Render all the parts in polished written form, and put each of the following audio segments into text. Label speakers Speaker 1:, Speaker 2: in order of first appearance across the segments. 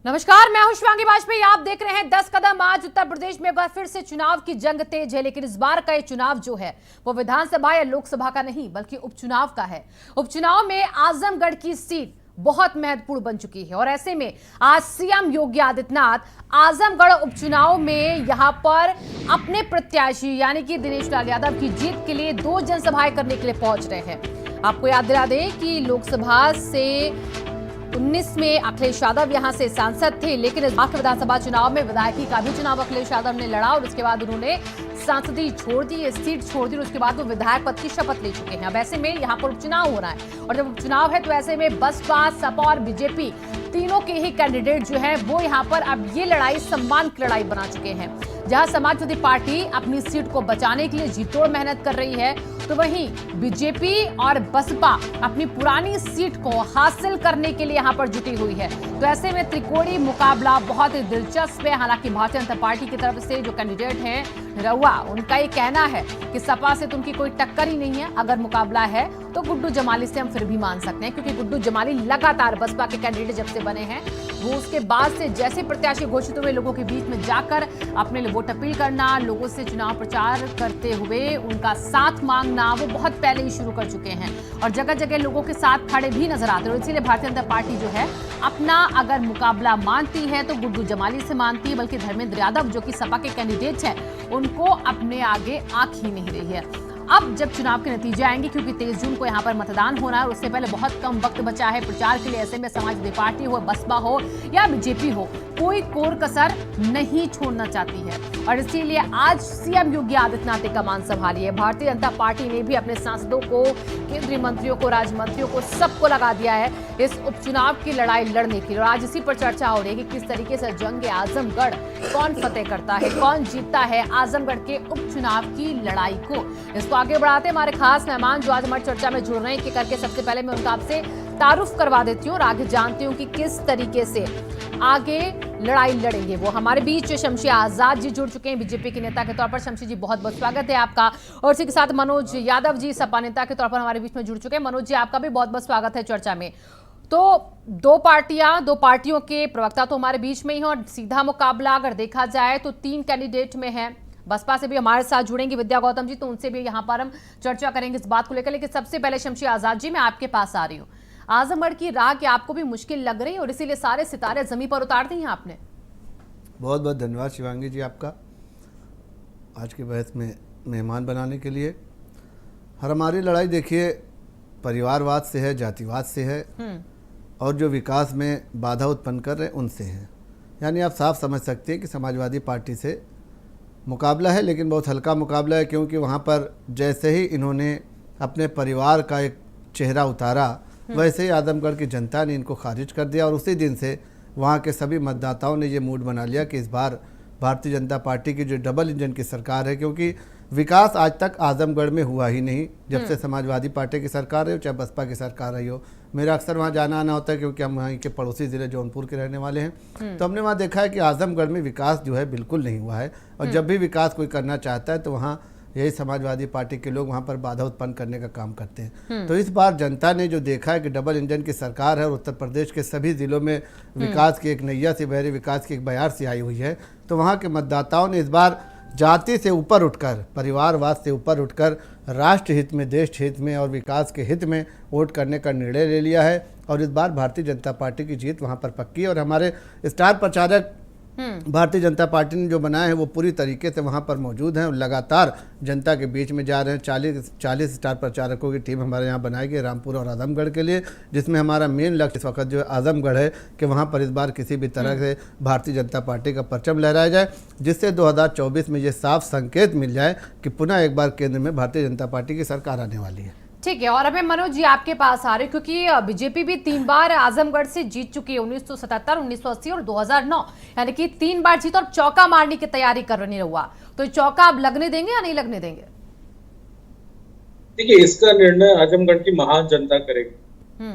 Speaker 1: नमस्कार, मैं हूं शिवांगी वाजपेयी। आप देख रहे हैं 10 कदम। आज उत्तर प्रदेश में एक बार फिर से चुनाव की जंग तेज है, लेकिन इस बार का ये चुनाव जो है वो विधानसभा या लोकसभा का नहीं बल्कि उपचुनाव का है। उपचुनाव में आजमगढ़ की सीट बहुत महत्वपूर्ण बन चुकी है और ऐसे में आज सीएम योगी आदित्यनाथ आजमगढ़ उपचुनाव में यहां पर अपने प्रत्याशी यानी कि दिनेश लाल यादव की जीत के लिए 2 जनसभाएं करने के लिए पहुंच रहे हैं। आपको याद दिला दें कि लोकसभा से 19 में अखिलेश यादव यहां से सांसद थे, लेकिन इस बार के विधानसभा चुनाव में विधायकी का भी चुनाव अखिलेश यादव ने लड़ा और उसके बाद उन्होंने सांसदी छोड़ दी, सीट छोड़ दी और उसके बाद वो विधायक पद की शपथ ले चुके हैं। अब ऐसे में यहां पर उपचुनाव हो रहा है और जब उपचुनाव है तो ऐसे में बसपा, सपा और बीजेपी तीनों के ही कैंडिडेट जो है वो यहां पर अब ये लड़ाई सम्मान की लड़ाई बना चुके हैं। जहां समाजवादी पार्टी अपनी सीट को बचाने के लिए जी तोड़ मेहनत कर रही है, तो वहीं बीजेपी और बसपा अपनी पुरानी सीट को हासिल करने के लिए यहां पर जुटी हुई है। तो ऐसे में त्रिकोणीय मुकाबला बहुत ही दिलचस्प है। हालांकि भारतीय जनता पार्टी की तरफ से जो कैंडिडेट हैं रउआ, उनका ये कहना है कि सपा से तो उनकी कोई टक्कर ही नहीं है। अगर मुकाबला है तो गुड्डू जमाली से हम फिर भी मान सकते हैं, क्योंकि गुड्डू जमाली लगातार बसपा के कैंडिडेट जब से बने हैं वो उसके बाद से जैसे प्रत्याशी घोषित हुए लोगों के बीच में जाकर अपने लिए वोट अपील करना, लोगों से चुनाव प्रचार करते हुए उनका साथ मांगना, वो बहुत पहले ही शुरू कर चुके हैं और जगह जगह लोगों के साथ खड़े भी नजर आते हैं। इसीलिए भारतीय जनता पार्टी जो है अपना अगर मुकाबला मानती है तो गुड्डू जमाली से मानती है, बल्कि धर्मेंद्र यादव जो कि सपा के कैंडिडेट हैं उनको अपने आगे आंख ही नहीं रही है। अब जब चुनाव के नतीजे आएंगे, क्योंकि 23 जून को यहां पर मतदान होना है और उससे पहले बहुत कम वक्त बचा है प्रचार के लिए, ऐसे में समाजवादी पार्टी हो, बसपा हो या बीजेपी हो, कोई कोर कसर नहीं छोड़ना चाहती है और इसीलिए आज सीएम योगी आदित्यनाथ ने कमान संभाली है। भारतीय जनता पार्टी ने भी अपने सांसदों को, केंद्रीय मंत्रियों को, राज्य मंत्रियों को, सबको लगा दिया है इस उपचुनाव की लड़ाई लड़ने की। और आज इसी पर चर्चा हो रही है कि किस तरीके से जंग आजमगढ़ कौन फतेह करता है, कौन जीतता है आजमगढ़ के उपचुनाव की लड़ाई को। इसको आगे बढ़ाते हमारे खास मेहमान जो आज हमारी चर्चा में जुड़ रहे हैं, कि करके सबसे पहले मैं उनका आपसे तारुफ करवा देती हूँ और आगे जानती हूँ कि किस तरीके से आगे लड़ाई लड़ेंगे। वो हमारे बीच शमशी आजाद जी जुड़ चुके हैं बीजेपी के नेता के तौर पर। शमशी जी, बहुत बहुत स्वागत है आपका। और इसी के साथ मनोज यादव जी सपा नेता के तौर पर हमारे बीच में जुड़ चुके हैं। मनोज जी, आपका भी बहुत बहुत स्वागत है चर्चा में। तो दो पार्टियों के प्रवक्ता तो हमारे बीच में ही हैं और सीधा मुकाबला अगर देखा जाए तो 3 कैंडिडेट में है। बसपा से भी हमारे साथ जुड़ेंगे विद्या गौतम जी, तो उनसे भी यहाँ पर हम चर्चा करेंगे इस बात को लेकर। लेकिन सबसे पहले शमशी आजाद जी, मैं आपके पास आ रही हूँ। आजमगढ़ की राह की आपको भी मुश्किल लग रही है और इसीलिए सारे सितारे जमीन पर उतार दी हैं आपने।
Speaker 2: बहुत बहुत धन्यवाद शिवांगी जी आपका आज के बहस में मेहमान बनाने के लिए। हमारी लड़ाई देखिए परिवारवाद से है, जातिवाद से है और जो विकास में बाधा उत्पन्न कर रहे हैं उनसे है। यानी आप साफ समझ सकते हैं कि समाजवादी पार्टी से मुकाबला है, लेकिन बहुत हल्का मुकाबला है, क्योंकि वहाँ पर जैसे ही इन्होंने अपने परिवार का एक चेहरा उतारा वैसे ही आजमगढ़ की जनता ने इनको खारिज कर दिया और उसी दिन से वहाँ के सभी मतदाताओं ने ये मूड बना लिया कि इस बार भारतीय जनता पार्टी की जो डबल इंजन की सरकार है, क्योंकि विकास आज तक आजमगढ़ में हुआ ही नहीं जब से समाजवादी पार्टी की सरकार रही हो चाहे बसपा की सरकार रही हो। मेरा अक्सर वहाँ जाना आना होता है क्योंकि हम वहीं के पड़ोसी ज़िले जौनपुर के रहने वाले हैं। तो हमने वहाँ देखा है कि आजमगढ़ में विकास जो है बिल्कुल नहीं हुआ है और जब भी विकास कोई करना चाहता है तो वहाँ यही समाजवादी पार्टी के लोग वहाँ पर बाधा उत्पन्न करने का काम करते हैं। तो इस बार जनता ने जो देखा है कि डबल इंजन की सरकार है और उत्तर प्रदेश के सभी ज़िलों में विकास की एक नैया से बह रही, विकास की एक बयार से आई हुई है, तो वहाँ के मतदाताओं ने इस बार जाति से ऊपर उठकर, परिवारवाद से ऊपर उठकर राष्ट्र हित में, देश हित में और विकास के हित में वोट करने का निर्णय ले लिया है और इस बार भारतीय जनता पार्टी की जीत वहाँ पर पक्की है। और हमारे स्टार प्रचारक भारतीय जनता पार्टी ने जो बनाया है वो पूरी तरीके से वहाँ पर मौजूद हैं और लगातार जनता के बीच में जा रहे हैं। 40 स्टार प्रचारकों की टीम हमारे यहाँ बनाई गई रामपुर और आजमगढ़ के लिए, जिसमें हमारा मेन लक्ष्य इस वक्त जो है आजमगढ़ है कि वहाँ पर इस बार किसी भी तरह से भारतीय जनता पार्टी का परचम लहराया जाए, जिससे 2024 में ये साफ संकेत मिल जाए कि पुनः एक बार केंद्र में भारतीय जनता पार्टी की सरकार आने वाली है।
Speaker 1: ठीक है, और अब मैं मनोज जी आपके पास आ रही हूँ, क्योंकि बीजेपी भी 3 बार आजमगढ़ से जीत चुकी है, 1977, 1980 और 2009, यानी कि 3 बार जीत और चौका मारने की तैयारी कर रही हुआ। तो चौका आप लगने देंगे या नहीं लगने देंगे?
Speaker 3: देखिए, इसका निर्णय आजमगढ़ की महान जनता करेगी।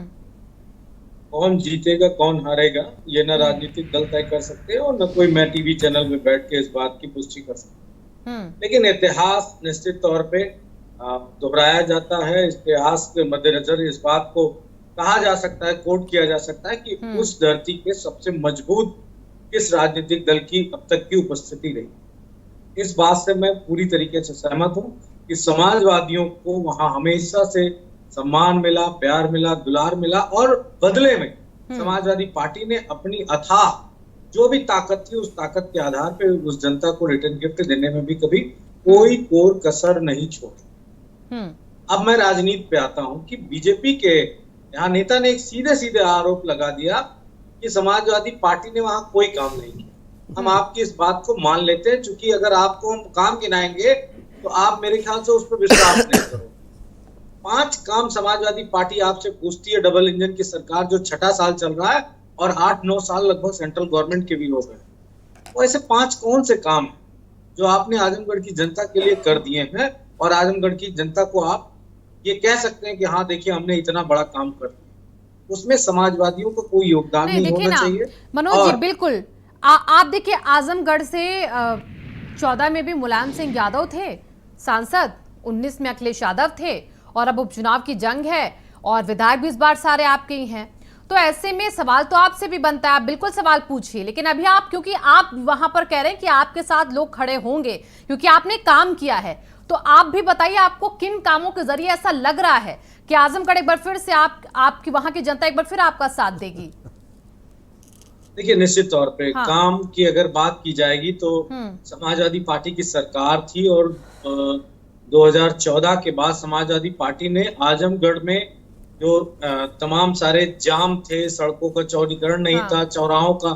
Speaker 3: कौन जीतेगा कौन हारेगा ये न राजनीतिक दल तय कर सकते हैं और न कोई मैं टीवी चैनल में बैठ के इस बात की पुष्टि कर सकता हूं। लेकिन इतिहास निश्चित तौर पे दोहराया जाता है। इतिहास के मद्देनजर इस बात को कहा जा सकता है, कोट किया जा सकता है कि उस धरती के सबसे मजबूत किस राजनीतिक दल की अब तक की उपस्थिति रही। इस बात से मैं पूरी तरीके से सहमत हूं कि समाजवादियों को वहां हमेशा से सम्मान मिला, प्यार मिला, दुलार मिला, और बदले में समाजवादी पार्टी ने अपनी अथाह जो भी ताकत थी उस ताकत के आधार पर उस जनता को रिटर्न गिफ्ट देने में भी कभी कोई कोर कसर नहीं छोड़ी। अब मैं राजनीति पे आता हूं कि बीजेपी के यहाँ नेता ने एक सीधे सीधे आरोप लगा दिया कि समाजवादी पार्टी ने वहां कोई काम नहीं किया। हम आपकी इस बात को मान लेते हैं, क्योंकि अगर आपको हम काम गिनाएंगे तो आप मेरे ख्याल से उस पर विश्वास नहीं करो। 5 काम समाजवादी पार्टी आपसे पूछती है, डबल इंजन की सरकार जो 6ठा साल चल रहा है और 8-9 साल लगभग सेंट्रल गवर्नमेंट के भी हो गए। वो ऐसे 5 कौन से काम है जो आपने आजमगढ़ की जनता के लिए कर दिए हैं और आजमगढ़ की जनता को आप ये कह सकते हैं कि हाँ देखिए हमने इतना बड़ा काम कर दिया। उसमें समाजवादियों को कोई योगदान नहीं होना चाहिए।
Speaker 1: मनोज जी बिल्कुल आप देखिए, आजमगढ़ से 14 में भी मुलायम सिंह यादव थे सांसद, 19 में अखिलेश यादव थे, और अब उपचुनाव की जंग है और विधायक भी इस बार सारे आपके ही हैं। तो ऐसे में सवाल तो आपसे भी बनता है, आप बिल्कुल सवाल पूछिए, लेकिन अभी आप, क्योंकि आप वहां पर कह रहे हैं कि आपके साथ लोग खड़े होंगे क्योंकि आपने काम किया है, तो आप भी बताइए आपको किन कामों के जरिए ऐसा लग रहा है कि आजमगढ़ एक बार फिर से आपकी वहां की जनता एक बार फिर आपका साथ देगी।
Speaker 3: देखिए निश्चित तौर पे
Speaker 1: हाँ।
Speaker 3: काम की अगर बात की जाएगी तो समाजवादी पार्टी की सरकार थी और 2014 के बाद समाजवादी पार्टी ने आजमगढ़ में जो तमाम सारे जाम थे, सड़कों का चौड़ीकरण नहीं था, चौराहों का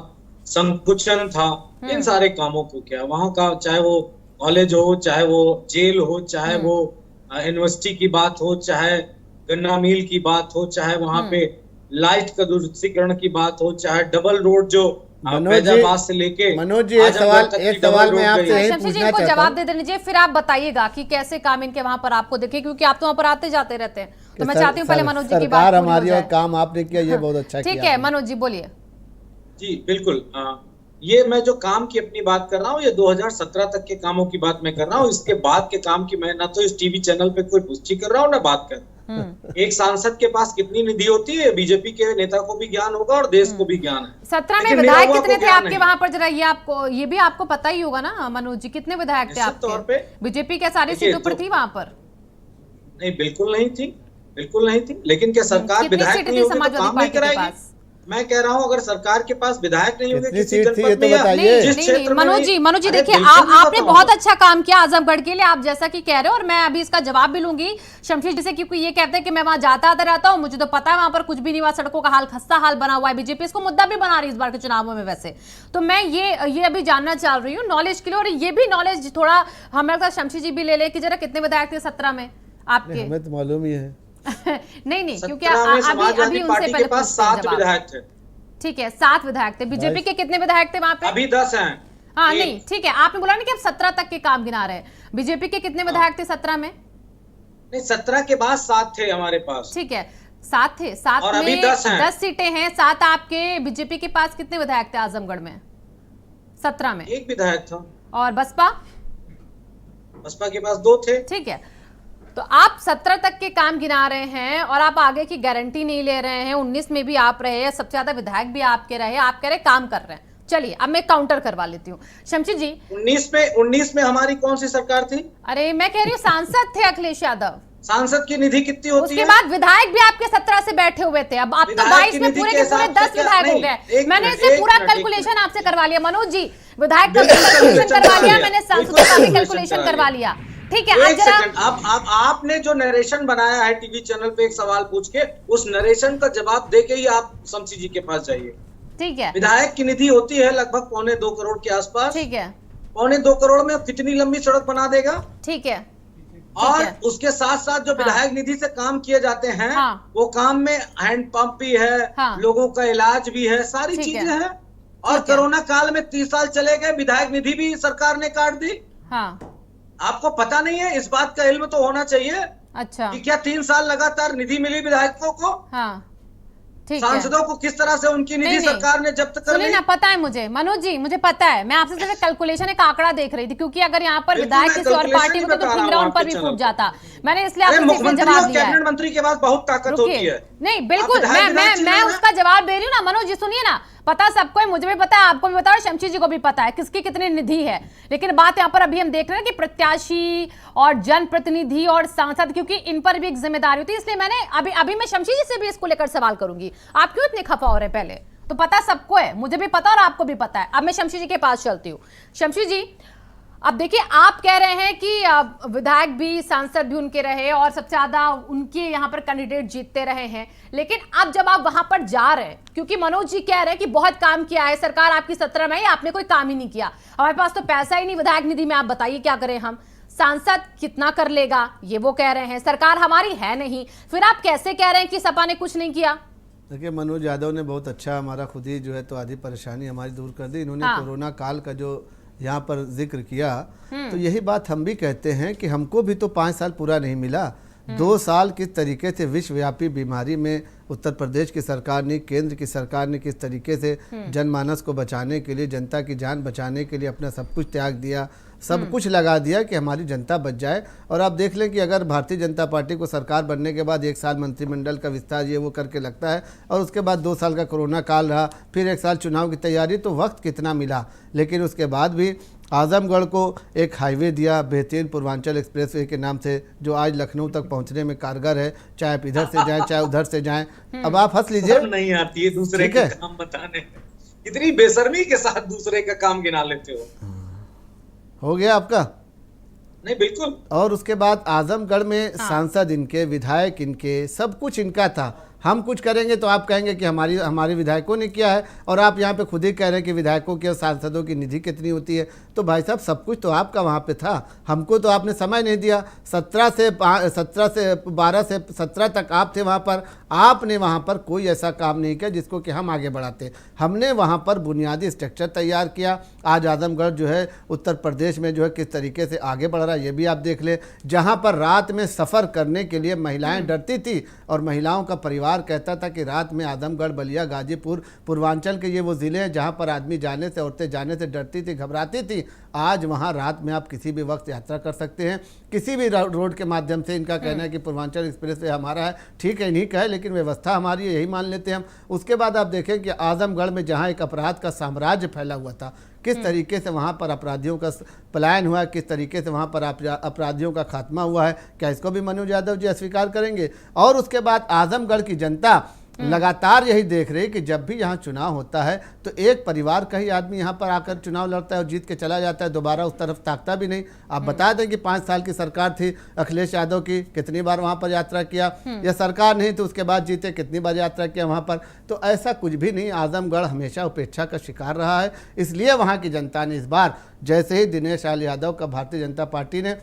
Speaker 3: संकुचन था, इन सारे कामों को किया। वहां का चाहे वो कॉलेज हो, चाहे वो जेल हो, चाहे वो यूनिवर्सिटी की बात हो, चाहे गन्ना मिल की बात हो, चाहे वहां पे लाइट का दुरुस्तीकरण की बात हो, चाहे डबल रोड जो फैजाबाद से लेके
Speaker 2: मनोज जी एक सवाल मैं आपसे यही पूछना चाहता हूं।
Speaker 1: जवाब दे दीजिए, फिर आप बताइएगा कि कैसे काम इनके वहां पर आपको देखे, क्योंकि आप तो वहां पर आते जाते रहते हैं। तो मैं चाहती हूँ पहले मनोज जी की बात
Speaker 2: हमारी और काम आपने किया, ये बहुत अच्छा
Speaker 1: ठीक है। मनोज जी बोलिए।
Speaker 3: जी बिल्कुल, ये मैं जो काम की अपनी बात कर रहा हूँ, ये 2017 तक के कामों की बात मैं कर रहा हूँ। इसके बाद के काम की मैं ना तो इस टीवी चैनल पे कोई पुष्टि कर रहा हूँ ना बात कर। एक सांसद के पास कितनी निधि होती है, बीजेपी के नेता को भी ज्ञान होगा और देश को भी ज्ञान है।
Speaker 1: 17 में विधायक कितने थे आपके वहां पर, जरा ये भी आपको पता ही होगा ना मनोज जी, कितने विधायक थे आपके? बीजेपी के सारी सीटों पर थी वहां पर?
Speaker 3: नहीं बिल्कुल नहीं थी, बिल्कुल नहीं थी। लेकिन क्या सरकार विधायक नहीं होगी तो काम नहीं कराएगी? मैं कह रहा हूँ अगर सरकार के पास विधायक नहीं होंगे किसी जनपद में,
Speaker 1: नहीं मनोज जी देखिए, आपने बहुत अच्छा काम किया आजमगढ़ के लिए, आप जैसा कि कह रहे हो, और मैं अभी इसका जवाब भी लूंगी शमशेर जी से, क्योंकि ये कहते हैं कि मैं वहां जाता आता रहता हूं, मुझे तो पता है वहां पर कुछ भी नहीं हुआ, सड़कों का हाल खस्ता हाल बना हुआ है। बीजेपी इसको मुद्दा भी बना रही है इस बार के चुनावों में वैसे। तो मैं ये अभी जानना चाह रही हूँ नॉलेज के लिए, और ये भी नॉलेज थोड़ा हमारे साथ शमशेर जी भी ले ले कि जरा कितने विधायक थे 17 में आपके?
Speaker 2: हमें तो मालूम ही है।
Speaker 1: नहीं क्योंकि अभी उनसे पहले
Speaker 3: 7 विधायक थे।
Speaker 1: ठीक है, 7 विधायक थे। बीजेपी के कितने विधायक थे वहां पे?
Speaker 3: अभी 10 हैं।
Speaker 1: हाँ नहीं ठीक है, आपने बोला ना कि अब 17 तक के काम गिना रहे हैं। बीजेपी के कितने विधायक थे 17 में?
Speaker 3: नहीं 17 के बाद 7 थे हमारे पास।
Speaker 1: ठीक है 7 थे, 7 में 10 सीटें हैं, 7 आपके। बीजेपी के पास कितने विधायक थे आजमगढ़ में 17 में?
Speaker 3: 1 विधायक था।
Speaker 1: और बसपा
Speaker 3: के पास 2 थे।
Speaker 1: ठीक है, तो आप 17 तक के काम गिना रहे हैं और आप आगे की गारंटी नहीं ले रहे हैं। 19 में भी आप रहे हैं, सबसे ज्यादा विधायक भी आपके रहे, आप कह रहे काम कर रहे हैं। चलिए अब मैं काउंटर करवा लेती हूँ शमशेर जी।
Speaker 3: 19 में हमारी कौन सी सरकार थी?
Speaker 1: अरे मैं कह रही हूँ सांसद थे अखिलेश यादव।
Speaker 3: सांसद की निधि कितनी होती
Speaker 1: उसके
Speaker 3: है?
Speaker 1: बाद विधायक भी आपके 17 से बैठे हुए थे। अब आप तो 22 में पूरे के पूरे 10 विधायक हो गए। मैंने इसे पूरा कैलकुलेशन आपसे करवा लिया मनोज जी, विधायक का कैलकुलेशन करवा लिया मैंने, सांसदों का भी कैलकुलेशन करवा लिया। ठीक है,
Speaker 3: एक सेकंड, आपने जो नरेशन बनाया है टीवी चैनल पे एक सवाल पूछ के, उस नरेशन का जवाब दे के ही आप शमशेर जी के पास जाइए।
Speaker 1: ठीक है,
Speaker 3: विधायक की निधि होती है लगभग 2.25 करोड़ के आसपास।
Speaker 1: ठीक है,
Speaker 3: 2.25 करोड़ में कितनी लंबी सड़क बना देगा?
Speaker 1: ठीक है,
Speaker 3: और उसके साथ साथ जो विधायक निधि से काम किए जाते हैं वो काम में हैंड पंप भी है, लोगों का इलाज भी है, सारी चीजें हैं। और कोरोना काल में 30 साल चले गए, विधायक निधि भी सरकार ने काट दी। आपको पता नहीं है? इस बात का इल्म तो होना चाहिए।
Speaker 1: अच्छा,
Speaker 3: कि क्या 3 साल लगातार निधि मिली विधायकों को?
Speaker 1: ठीक है।
Speaker 3: सांसदों को किस तरह से उनकी निधि
Speaker 1: नहीं,
Speaker 3: सरकार ने जब्त कर
Speaker 1: सुनिए
Speaker 3: ली।
Speaker 1: ना, पता है मुझे मनोज जी, मुझे पता है, मैं आपसे सिर्फ कैलकुलेशन, एक आंकड़ा देख रही थी, क्योंकि अगर यहाँ पर
Speaker 3: बिल्कुल,
Speaker 1: विधायक
Speaker 3: मैं
Speaker 1: किसी और
Speaker 3: calculation
Speaker 1: पार्टी
Speaker 3: ही
Speaker 1: को तो
Speaker 3: बता रहा
Speaker 1: फिंगरा
Speaker 3: हूं
Speaker 1: उन पर
Speaker 3: आपके
Speaker 1: भी
Speaker 3: चैनल
Speaker 1: फूट
Speaker 3: पर।
Speaker 1: जाता। मैंने इसलिए
Speaker 3: अरे
Speaker 1: आपसे सीधे
Speaker 3: मुख्यमंत्री
Speaker 1: जवाब
Speaker 3: और
Speaker 1: लिया है।
Speaker 3: कैबिनेट मंत्री के पास बहुत ताकत होती
Speaker 1: रुकिए,
Speaker 3: है।
Speaker 1: नहीं बिल्कुल,
Speaker 3: आप विधायक
Speaker 1: मैं
Speaker 3: चुने हैं।
Speaker 1: उसका जवाब दे रही हूँ ना मनोज जी, सुनिए ना, पता सबको है, मुझे भी पता है, आपको भी पता है, और शमशी जी को भी पता है किसकी कितनी निधि है। लेकिन बात यहाँ पर अभी हम देख रहे हैं कि प्रत्याशी और जनप्रतिनिधि और सांसद, क्योंकि इन पर भी एक जिम्मेदारी होती है, इसलिए मैंने अभी मैं शमशी जी से भी इसको लेकर सवाल करूंगी। आप क्यों इतने खफा हो रहे हैं? पहले तो पता सबको है, मुझे भी पता और आपको भी पता है। अब मैं शमशी जी के पास चलती हूँ। शमशी जी, अब देखिए, आप कह रहे हैं कि विधायक भी, सांसद भी उनके रहे और सबसे ज्यादा उनके यहाँ पर कैंडिडेट जीतते रहे हैं, लेकिन अब जब आप वहां पर जा रहे हैं, क्योंकि मनोज जी कह रहे हैं कि बहुत काम किया है सरकार आपकी 17 में, आपने कोई काम ही नहीं किया, हमारे पास तो पैसा ही नहीं विधायक निधि में, आप बताइए क्या करें हम, सांसद कितना कर लेगा, ये वो कह रहे हैं, सरकार हमारी है नहीं, फिर आप कैसे कह रहे हैं कि सपा ने कुछ नहीं किया?
Speaker 2: देखिए, मनोज यादव ने बहुत अच्छा हमारा खुद ही जो है तो आधी परेशानी हमारी दूर कर दी। इन्होंने
Speaker 1: हाँ।
Speaker 2: कोरोना काल का जो यहाँ पर जिक्र किया, तो यही बात हम भी कहते हैं कि हमको भी तो 5 साल पूरा नहीं मिला। 2 साल किस तरीके से विश्वव्यापी बीमारी में उत्तर प्रदेश की सरकार ने, केंद्र की सरकार ने किस तरीके से जनमानस को बचाने के लिए, जनता की जान बचाने के लिए अपना सब कुछ त्याग दिया, सब कुछ लगा दिया कि हमारी जनता बच जाए। और आप देख लें कि अगर भारतीय जनता पार्टी को सरकार बनने के बाद 1 साल मंत्रिमंडल का विस्तार ये वो करके लगता है, और उसके बाद 2 साल का कोरोना काल रहा, फिर 1 साल चुनाव की तैयारी, तो वक्त कितना मिला। लेकिन उसके बाद भी आजमगढ़ को एक हाईवे दिया बेहतरीन, पूर्वांचल एक्सप्रेसवे के नाम से, जो आज लखनऊ तक पहुंचने में कारगर है, चाहे आप इधर से जाएं चाहे उधर से जाएं। अब आप हंस लीजिए,
Speaker 3: नहीं आती है दूसरे
Speaker 2: ठीक
Speaker 3: के
Speaker 2: है।
Speaker 3: काम बताने में, इतनी बेशर्मी के साथ दूसरे का काम गिना लेते हो
Speaker 2: गया आपका।
Speaker 3: नहीं बिल्कुल।
Speaker 2: और उसके बाद आजमगढ़ में सांसद इनके, विधायक इनके, सब कुछ इनका था। हम कुछ करेंगे तो आप कहेंगे कि हमारे विधायकों ने किया है, और आप यहाँ पे खुद ही कह रहे हैं कि विधायकों की और सांसदों की निधि कितनी होती है। तो भाई साहब, सब कुछ तो आपका वहाँ पे था, हमको तो आपने समय नहीं दिया। 12 से 17 तक आप थे वहाँ पर, आपने वहाँ पर कोई ऐसा काम नहीं किया जिसको कि हम आगे बढ़ाते। हमने वहाँ पर बुनियादी स्ट्रक्चर तैयार किया। आज आजमगढ़ जो है उत्तर प्रदेश में जो है किस तरीके से आगे बढ़ रहा है, ये भी आप देख ले। जहाँ पर रात में सफ़र करने के लिए महिलाएं डरती थी, और महिलाओं का परिवार कहता था कि रात में आजमगढ़, बलिया, गाजीपुर, पूर्वांचल के ये वो ज़िले हैं जहाँ पर आदमी जाने से, औरतें जाने से डरती थी, घबराती थी। आज वहाँ रात में आप किसी भी वक्त यात्रा कर सकते हैं, किसी भी रोड के माध्यम से। इनका कहना है कि पूर्वांचल एक्सप्रेस वे हमारा है, ठीक है, इन्हीं का है, लेकिन व्यवस्था हमारी है, यही मान लेते हैं हम। उसके बाद आप देखें कि आजमगढ़ में जहाँ एक अपराध का साम्राज्य फैला हुआ था, किस तरीके से वहाँ पर अपराधियों का पलायन हुआ है, किस तरीके से वहाँ पर अपराधियों का खात्मा हुआ है, क्या इसको भी मनोज यादव जी अस्वीकार करेंगे? और उसके बाद आजमगढ़ की जनता लगातार यही देख रही कि जब भी यहाँ चुनाव होता है तो एक परिवार का ही आदमी यहाँ पर आकर चुनाव लड़ता है और जीत के चला जाता है, दोबारा उस तरफ ताकता भी नहीं। आप बता दें कि 5 साल की सरकार थी अखिलेश यादव की, कितनी बार वहाँ पर यात्रा किया, या सरकार नहीं तो उसके बाद जीते कितनी बार यात्रा किया वहाँ पर। तो ऐसा कुछ भी नहीं, आजमगढ़ हमेशा उपेक्षा का शिकार रहा है। इसलिए वहाँ की जनता ने इस बार, जैसे ही दिनेश लाल यादव का भारतीय जनता पार्टी ने,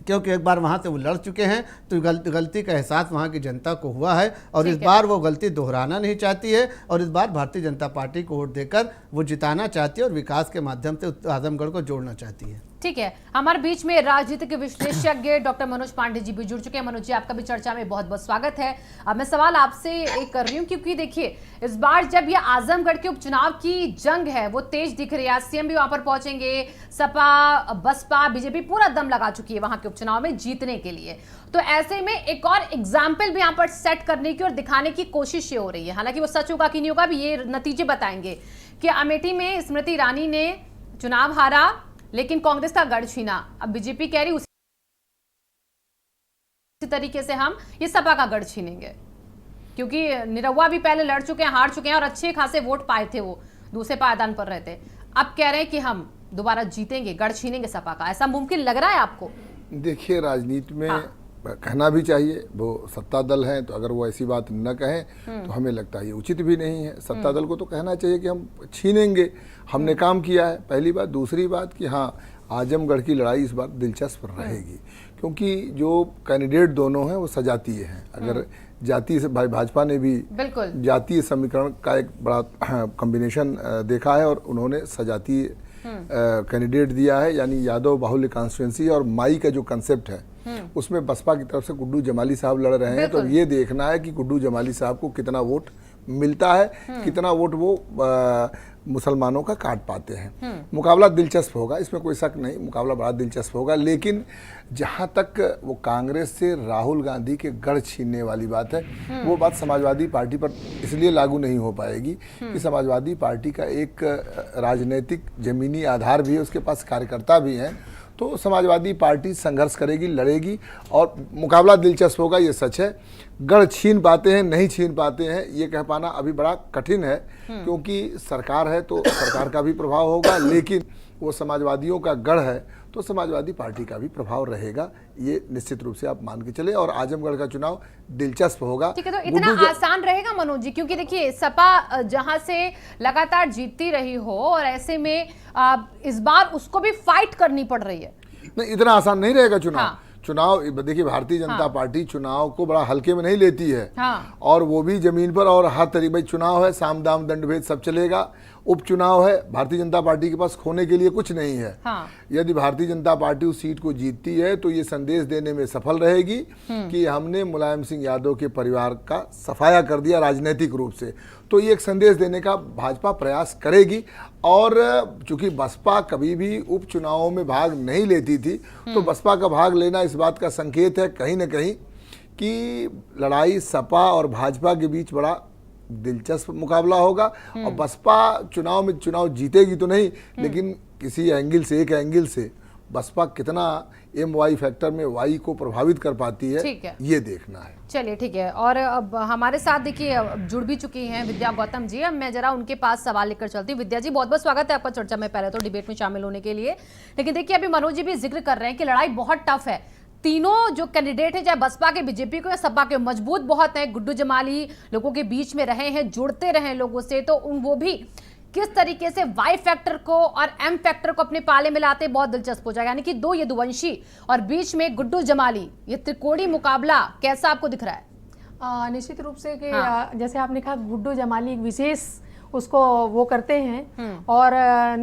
Speaker 2: क्योंकि एक बार वहाँ से वो लड़ चुके हैं, तो गलती का एहसास वहाँ की जनता को हुआ है, और इस बार वो गलती दोहराना नहीं चाहती है, और इस बार भारतीय जनता पार्टी को वोट देकर वो जिताना चाहती है और विकास के माध्यम से आजमगढ़ को जोड़ना चाहती है।
Speaker 1: ठीक है, हमारे बीच में राजनीतिक विश्लेषज्ञ डॉक्टर मनोज पांडे जी भी जुड़ चुके हैं। मनोज जी, आपका भी चर्चा में बहुत बहुत स्वागत है। अब मैं सवाल आपसे एक कर रही हूँ, क्योंकि देखिए इस बार जब ये आजमगढ़ के उपचुनाव की जंग है वो तेज दिख रही है, सीएम भी वहां पर पहुंचेंगे, सपा, बसपा, बीजेपी पूरा दम लगा चुकी है वहां के उपचुनाव में जीतने के लिए। तो ऐसे में एक और एग्जाम्पल भी यहाँ पर सेट करने की और दिखाने की कोशिश ये हो रही है, हालांकि वो सच होगा कि नहीं होगा भी ये नतीजे बताएंगे, कि अमेठी में स्मृति ईरानी ने चुनाव हारा लेकिन कांग्रेस का गढ़ छीना। अब बीजेपी कह रही उसी तरीके से हम ये सपा का गढ़ छीनेंगे, क्योंकि निरहुआ भी पहले लड़ चुके हैं, हार चुके हैं और अच्छे खासे वोट पाए थे, वो दूसरे पायदान पर रहते। अब कह रहे हैं कि हम दोबारा जीतेंगे, गढ़ छीनेंगे सपा का। ऐसा मुमकिन लग रहा है आपको?
Speaker 4: देखिए, राजनीति में कहना भी चाहिए, वो सत्ता दल है, तो अगर वो ऐसी बात न कहें तो हमें लगता है ये उचित भी नहीं है। सत्ता दल को तो कहना चाहिए कि हम छीनेंगे, हमने काम किया है, पहली बात। दूसरी बात कि हाँ, आजमगढ़ की लड़ाई इस बार दिलचस्प रहेगी, क्योंकि जो कैंडिडेट दोनों हैं वो सजातीय हैं। अगर जाति से, भाजपा ने भी जातीय समीकरण का एक बड़ा कॉम्बिनेशन देखा है, और उन्होंने सजातीय कैंडिडेट दिया है, यानी यादव बाहुल्य कॉन्स्टिट्यूंसी और माई का जो कंसेप्ट है उसमें बसपा की तरफ से गुड्डू जमाली साहब लड़ रहे हैं। तो ये देखना है कि गुड्डू जमाली साहब को कितना वोट मिलता है, कितना वोट वो मुसलमानों का काट पाते हैं। मुकाबला दिलचस्प होगा, इसमें कोई शक नहीं, मुकाबला बड़ा दिलचस्प होगा। लेकिन जहां तक वो कांग्रेस से राहुल गांधी के गढ़ छीनने वाली बात है, वो बात समाजवादी पार्टी पर इसलिए लागू नहीं हो पाएगी कि समाजवादी पार्टी का एक राजनीतिक जमीनी आधार भी है, उसके पास कार्यकर्ता भी हैं। तो समाजवादी पार्टी संघर्ष करेगी, लड़ेगी और मुकाबला दिलचस्प होगा, ये सच है। गढ़ छीन पाते हैं नहीं छीन पाते हैं ये कह पाना अभी बड़ा कठिन है, क्योंकि सरकार है तो सरकार का भी प्रभाव होगा, लेकिन वो समाजवादियों का गढ़ है तो समाजवादी पार्टी का भी प्रभाव रहेगा, ये निश्चित रूप से आप मान के चले। और आजमगढ़ का चुनाव दिलचस्प होगा।
Speaker 1: ठीक है, तो इतना आसान रहेगा मनोज जी? क्योंकि देखिए सपा जहां से लगातार जीतती रही हो और ऐसे में इस बार उसको भी फाइट करनी पड़ रही है।
Speaker 4: नहीं, इतना आसान नहीं रहेगा चुनाव।
Speaker 1: हाँ।
Speaker 4: चुनाव देखिए, भारतीय जनता पार्टी चुनाव को बड़ा हल्के में नहीं लेती है।
Speaker 1: हाँ।
Speaker 4: और वो भी जमीन पर, और हर तरीके भाई चुनाव है, साम दाम दंड भेद सब चलेगा। उपचुनाव है, भारतीय जनता पार्टी के पास खोने के लिए कुछ नहीं है।
Speaker 1: हाँ।
Speaker 4: यदि भारतीय जनता पार्टी उस सीट को जीतती है तो ये संदेश देने में सफल रहेगी कि हमने मुलायम सिंह यादव के परिवार का सफाया कर दिया राजनीतिक रूप से। तो ये एक संदेश देने का भाजपा प्रयास करेगी। और चूंकि बसपा कभी भी उपचुनावों में भाग नहीं लेती थी, तो बसपा का भाग लेना इस बात का संकेत है कहीं न कहीं कि लड़ाई सपा और भाजपा के बीच बड़ा दिलचस्प मुकाबला होगा। और बसपा चुनाव जीतेगी तो नहीं, लेकिन किसी एंगल से, एक एंगल से बसपा कितना MY फैक्टर में वाई को प्रभावित कर पाती है, ये देखना है।
Speaker 1: चलिए ठीक है। और अब हमारे साथ देखिए जुड़ भी चुकी हैं विद्या गौतम जी। अब मैं जरा उनके पास सवाल लेकर चलती हूँ। विद्या जी, बहुत बहुत स्वागत है आपका चर्चा में, पहले तो डिबेट में शामिल होने के लिए। लेकिन देखिए अभी मनोज जी भी जिक्र कर रहे हैं कि लड़ाई बहुत टफ है। तीनों जो कैंडिडेट हैं, चाहे बसपा के, बीजेपी को या सपा के, मजबूत बहुत हैं। गुड्डू जमाली लोगों के बीच में रहे हैं, जुड़ते रहे लोगों से, तो वो भी किस तरीके से वाई फैक्टर को और एम फैक्टर को अपने पाले में लाते बहुत दिलचस्प हो जाएगा। यानी कि दो यदुवंशी और बीच में गुड्डू जमाली, ये त्रिकोणी मुकाबला कैसा आपको दिख रहा है?
Speaker 5: निश्चित रूप से कि जैसे आपने कहा, गुड्डू जमाली एक विशेष उसको वो करते हैं और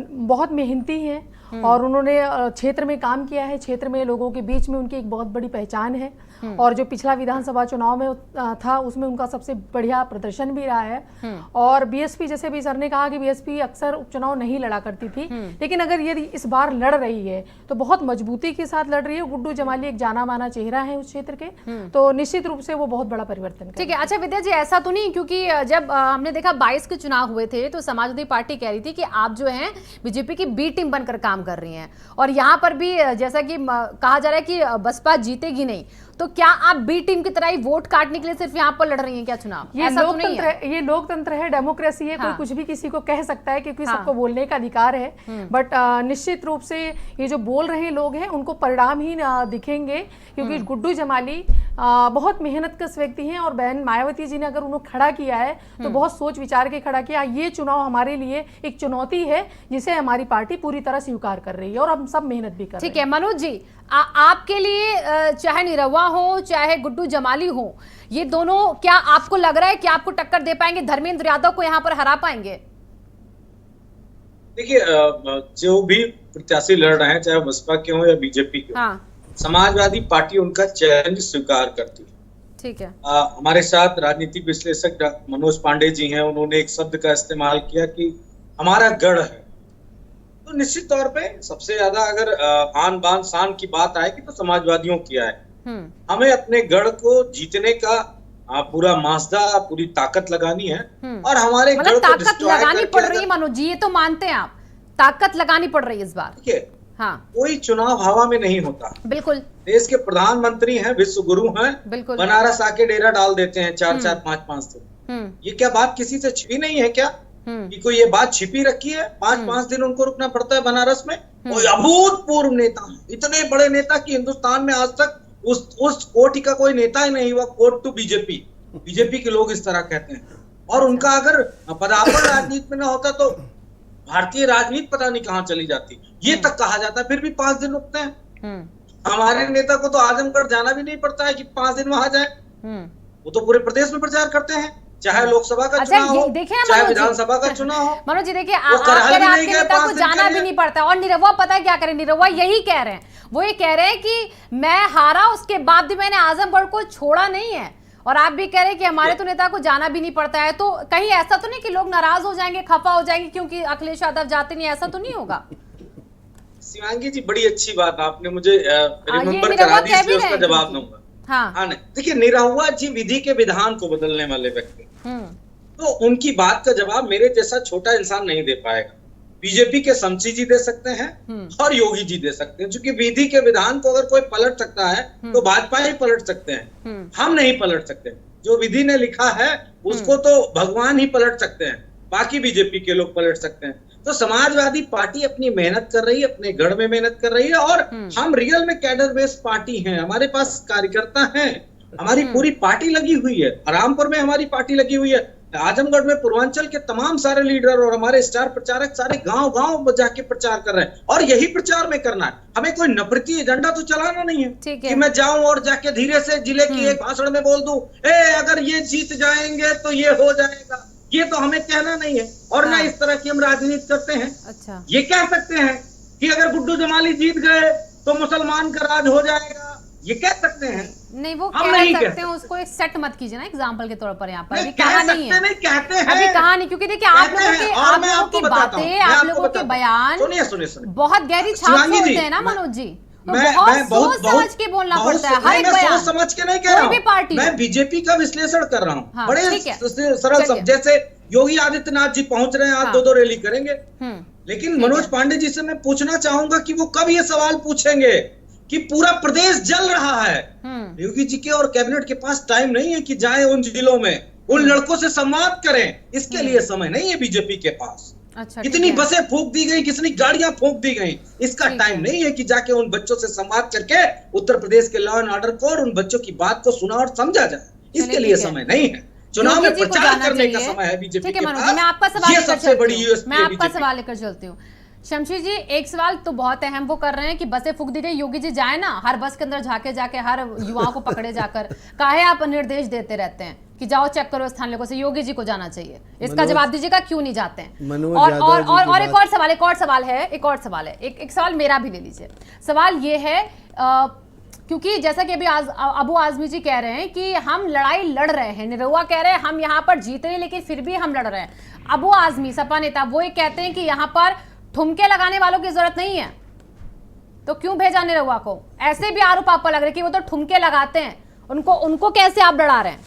Speaker 5: बहुत मेहनती हैं और उन्होंने क्षेत्र में काम किया है। क्षेत्र में लोगों के बीच में उनकी एक बहुत बड़ी पहचान है और जो पिछला विधानसभा चुनाव में था उसमें उनका सबसे बढ़िया प्रदर्शन भी रहा है। और बीएसपी, जैसे भी सर ने कहा कि बीएसपी अक्सर उपचुनाव नहीं लड़ा करती थी, लेकिन अगर यदि इस बार लड़ रही है तो बहुत मजबूती के साथ लड़ रही है। गुड्डू जमाली एक जाना माना चेहरा है उस क्षेत्र के, तो निश्चित रूप से वो बहुत बड़ा परिवर्तन
Speaker 1: ठीक है। अच्छा विद्या जी, ऐसा तो नहीं, क्योंकि जब हमने देखा 22 के चुनाव हुए थे तो समाजवादी पार्टी कह रही थी कि आप जो है बीजेपी की बी टीम बनकर काम कर रही हैं, और यहाँ पर भी जैसा कि कहा जा रहा है कि बसपा जीतेगी नहीं, तो क्या आप बी टीम की तरह ही वोट काटने के लिए सिर्फ यहाँ पर लड़ रही हैं क्या चुनाव?
Speaker 5: ये लोकतंत्र है, ये लोकतंत्र है, डेमोक्रेसी है। कोई कुछ भी किसी को कह सकता है क्योंकि सबको बोलने का अधिकार है। बट निश्चित रूप से ये जो बोल रहे लोग हैं उनको परिणाम ही दिखेंगे, क्योंकि गुड्डू जमाली बहुत मेहनतकश व्यक्ति हैं और बहन मायावती जी ने अगर उन्हें खड़ा किया है तो बहुत सोच विचार के खड़ा किया। ये चुनाव हमारे लिए एक चुनौती है जिसे हमारी पार्टी पूरी तरह स्वीकार कर रही है और हम सब मेहनत भी कर रहे हैं।
Speaker 1: ठीक है मनोज जी, आपके लिए चाहे निरहुआ हो चाहे गुड्डू जमाली हो, ये दोनों क्या आपको लग रहा है कि आपको टक्कर दे पाएंगे, धर्मेंद्र यादव को यहाँ पर हरा पाएंगे?
Speaker 3: देखिए, जो भी प्रत्याशी लड़ रहे हैं, चाहे बसपा के हो या बीजेपी के हो, समाजवादी पार्टी उनका चैलेंज स्वीकार करती है।
Speaker 1: ठीक है।
Speaker 3: हमारे साथ राजनीतिक विश्लेषक मनोज पांडे जी हैं, उन्होंने एक शब्द का इस्तेमाल किया कि हमारा गढ़ है। तो निश्चित तौर पे सबसे ज्यादा अगर आन बान शान की बात आएगी तो समाजवादियों की आए। हमें अपने गढ़ को जीतने का पूरा मासदा, पूरी ताकत लगानी है और हमारे गढ़ को
Speaker 1: ताकत लगानी पड़ रही है मनोज जी, ये तो मानते हैं आप, ताकत लगानी पड़ रही है इस बार।
Speaker 3: ठीक है, कोई चुनाव हवा में नहीं होता।
Speaker 1: बिल्कुल।
Speaker 3: देश के प्रधानमंत्री हैं, विश्व गुरु हैं,
Speaker 1: बिल्कुल।
Speaker 3: बनारस आके डेरा डाल देते हैं 4-4, 5-5 दिन। ये क्या बात किसी से छिपी नहीं है क्या? कि कोई ये बात छिपी रखी है? 5-5 दिन उनको रुकना पड़ता है बनारस में। कोई अभूतपूर्व नेता, इतने बड़े नेता कि हिंदुस्तान में आज तक उस कोटि का कोई नेता ही नहीं हुआ। कोट टू बीजेपी के लोग इस तरह कहते हैं। और उनका अगर पदार्पण राजनीति में ना होता तो भारतीय राजनीति पता नहीं कहां चली जाती, ये तक कहा जाता है। फिर भी 5 दिन रुकते हैं। हमारे नेता को तो आजमगढ़ जाना भी नहीं पड़ता है कि 5 दिन वहां जाए। वो तो पूरे प्रदेश में प्रचार करते हैं, चाहे लोकसभा का चुनाव हो, चाहे विधानसभा का चुनाव हो।
Speaker 1: मनोज जी देखिए, आपके नेता को जाना भी नहीं पड़ता। और निरहुआ पता है क्या करें? निरहुआ यही कह रहे हैं, वो ये कह रहे हैं कि मैं हारा, उसके बाद भी मैंने आजमगढ़ को छोड़ा नहीं है और आप भी कह रहे हैं कि हमारे तो नेता को जाना भी नहीं पड़ता है, तो कहीं ऐसा तो नहीं कि लोग नाराज हो जाएंगे, खफा हो जाएंगे क्योंकि अखिलेश यादव जाते नहीं, ऐसा तो नहीं होगा?
Speaker 3: शिवांगी जी, बड़ी अच्छी बात आपने मुझे रिमेम्बर
Speaker 1: ये
Speaker 3: करा
Speaker 1: निरहुआ
Speaker 3: दी,
Speaker 1: कह भी
Speaker 3: इसलिए
Speaker 1: रहे
Speaker 3: उसका
Speaker 1: हैं
Speaker 3: जवाब
Speaker 1: क्योंकि।
Speaker 3: दूंगा।
Speaker 1: हाँ।
Speaker 3: हाँ, नहीं देखिए, निरहुआ जी विधि के विधान को बदलने वाले व्यक्ति, तो उनकी बात का जवाब मेरे जैसा छोटा इंसान नहीं दे पाएगा। बीजेपी के शमशी जी दे सकते हैं और योगी जी दे सकते हैं, क्योंकि विधि के विधान को अगर कोई पलट सकता है तो भाजपा ही पलट सकते हैं, हम नहीं पलट सकते। जो विधि ने लिखा है उसको तो भगवान ही पलट सकते हैं, बाकी बीजेपी के लोग पलट सकते हैं। तो समाजवादी पार्टी अपनी मेहनत कर रही है, अपने गढ़ में मेहनत कर रही है, और हम रियल में कैडर बेस्ड पार्टी हैं, हमारे पास कार्यकर्ता हैं, हमारी पूरी पार्टी लगी हुई है। रामपुर में हमारी पार्टी लगी हुई है, आजमगढ़ में पूर्वांचल के तमाम सारे लीडर और हमारे स्टार प्रचारक सारे गांव गांव जाके प्रचार कर रहे हैं, और यही प्रचार में करना है। हमें कोई नफरती एजेंडा तो चलाना नहीं है कि मैं जाऊं और जाके धीरे से जिले की एक भाषण में बोल दूं, अगर ये जीत जाएंगे तो ये हो जाएगा, ये तो हमें कहना नहीं है। और ना इस तरह की हम राजनीति करते हैं।
Speaker 1: अच्छा,
Speaker 3: ये कह सकते हैं कि अगर गुड्डू जमाली जीत गए तो मुसलमान का राज हो जाएगा, ये कह सकते हैं।
Speaker 1: नहीं, वो
Speaker 3: हम
Speaker 1: कह
Speaker 3: नहीं
Speaker 1: सकते
Speaker 3: कहते।
Speaker 1: हैं, उसको एक सेट मत कीजिए ना एग्जांपल के तौर पर। यहाँ पर
Speaker 3: नहीं,
Speaker 1: अभी
Speaker 3: कह
Speaker 1: कहा
Speaker 3: सकते
Speaker 1: नहीं है,
Speaker 3: नहीं, कहते हैं।
Speaker 1: अभी कहा नहीं, क्योंकि देखिए आप लोगों के बातें, आप लोगों के बयान
Speaker 3: सुनिए
Speaker 1: बहुत गहरी छाप
Speaker 3: शिवांगी
Speaker 1: छोड़ते
Speaker 3: जी,
Speaker 1: हैं ना मनोज जी। तो
Speaker 3: मैं
Speaker 1: बहुत सोच समझ के बोलना पड़ता है हर एक बयान।
Speaker 3: सोच समझ के नहीं कह रहा
Speaker 1: कोई भी पार्टी
Speaker 3: हूं, मैं
Speaker 1: हो।
Speaker 3: बीजेपी का विश्लेषण कर रहा हूँ।
Speaker 1: हाँ,
Speaker 3: बड़े
Speaker 1: ठीक है।
Speaker 3: सरल
Speaker 1: चलिए।
Speaker 3: शब्द, जैसे योगी आदित्यनाथ जी पहुंच रहे हैं, आज
Speaker 1: हाँ।
Speaker 3: 2-2 रैली करेंगे, लेकिन
Speaker 1: ठीक
Speaker 3: मनोज
Speaker 1: है।
Speaker 3: पांडे जी से मैं पूछना चाहूंगा कि वो कब ये सवाल पूछेंगे कि पूरा प्रदेश जल रहा है। योगी जी के और कैबिनेट के पास टाइम नहीं है कि जाए उन जिलों में, उन लड़कों से संवाद करें, इसके लिए समय नहीं है बीजेपी के पास।
Speaker 1: अच्छा,
Speaker 3: कितनी बसें फूंक दी गई, कितनी गाड़ियां फूंक दी गई, इसका टाइम नहीं है कि जाके उन बच्चों से संवाद करके उत्तर प्रदेश के लॉ एंड ऑर्डर को और उन बच्चों की बात को सुना और समझा जाए, इसके लिए समय नहीं है। चुनाव में प्रचार करने का समय है बीजेपी के पास।
Speaker 1: मैं आपका सवाल
Speaker 3: ये
Speaker 1: लेकर
Speaker 3: सबसे बड़ी
Speaker 1: चलती हूँ, मैं आपका सवाल लेकर चलती हूँ। शमशी जी, एक सवाल तो बहुत अहम वो कर रहे हैं कि बसें फूंक दी गई, योगी जी जाए ना हर बस के अंदर झाके जाके हर युवाओं को पकड़े जाकर, काहे आप निर्देश देते रहते हैं कि जाओ चेक करो स्थानीय लोगों से, योगी जी को जाना चाहिए, इसका जवाब दीजिएगा, क्यों नहीं जाते हैं? और एक और सवाल है, एक सवाल मेरा भी ले लीजिए। सवाल ये है क्योंकि जैसा कि अभी अबू आजमी जी कह रहे हैं कि हम लड़ाई लड़ रहे हैं, निरहुआ कह रहे हैं हम यहाँ पर जीत रहे हैं लेकिन फिर भी हम लड़ रहे हैं। अबू आजमी सपा नेता वो एक कहते हैं कि यहाँ पर ठुमके लगाने वालों की जरूरत नहीं है, तो क्यों भेजा निरहुआ को? ऐसे भी आरोप आप पर लग रहे कि वो तो ठुमके लगाते हैं, उनको कैसे आप लड़ा रहे हैं?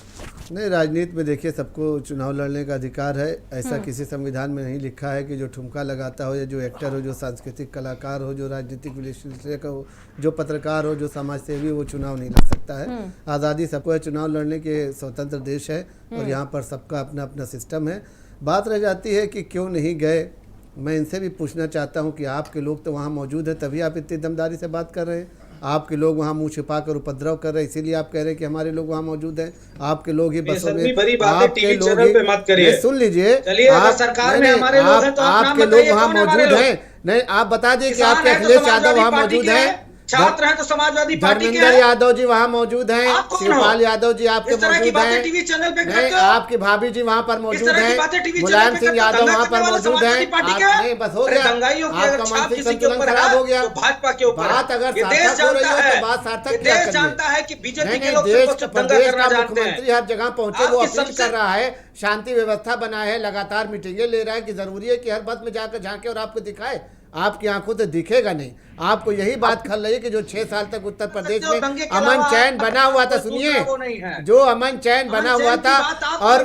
Speaker 2: नहीं, राजनीति में देखिए सबको चुनाव लड़ने का अधिकार है। ऐसा किसी संविधान में नहीं लिखा है कि जो ठुमका लगाता हो या जो एक्टर हो, जो सांस्कृतिक कलाकार हो, जो राजनीतिक विश्लेषक हो, जो पत्रकार हो, जो समाज सेवी, वो चुनाव नहीं लड़ सकता है। आज़ादी सबको है, चुनाव लड़ने के स्वतंत्र देश है और यहाँ पर सबका अपना अपना सिस्टम है। बात रह जाती है कि क्यों नहीं गए। मैं इनसे भी पूछना चाहता हूँ कि आपके लोग तो वहाँ मौजूद हैं, तभी आप इतनी दमदारी से बात कर रहे हैं। आपके लोग वहाँ मुंह छिपा कर उपद्रव कर रहे हैं, इसीलिए आप कह रहे हैं कि हमारे लोग वहाँ मौजूद हैं। आपके लोग ही बसों में, आपके लोग ही, सुन लीजिए, आपके लोग वहाँ मौजूद हैं। नहीं, आप बता दिए कि आपके अखिलेश यादव वहाँ मौजूद हैं,
Speaker 3: छात्र हैं तो समाजवादी पार्टी के
Speaker 2: धर्मेंद्र यादव जी वहाँ मौजूद हैं, शिवपाल यादव जी आपके मौजूद हैं,
Speaker 3: टीवी चैनल पे
Speaker 2: नहीं आपकी भाभी जी वहाँ पर मौजूद हैं, मुलायम सिंह यादव वहाँ पर मौजूद हैं। नहीं, बस हो गया, आपका मानसिक संतुलन खराब हो गया।
Speaker 3: भाजपा के ऊपर
Speaker 2: बात अगर सार्थक हो रही हो तो बात सार्थक क्या करिए।
Speaker 3: जानता है कि बीजेपी के लोग
Speaker 2: देश का प्रदेश का मुख्यमंत्री हर जगह पहुंचे, वो अपील कर रहा है, शांति व्यवस्था बनाए है, लगातार मीटिंगें ले रहा है कि जरूरी है कि हर बस में जाकर झांके और आपको दिखाए। आपकी आंखों से दिखेगा नहीं। आपको यही बात खल रही है कि जो 6 साल तक उत्तर प्रदेश में अमन चैन बना हुआ था, सुनिए, जो अमन चैन बना हुआ था, और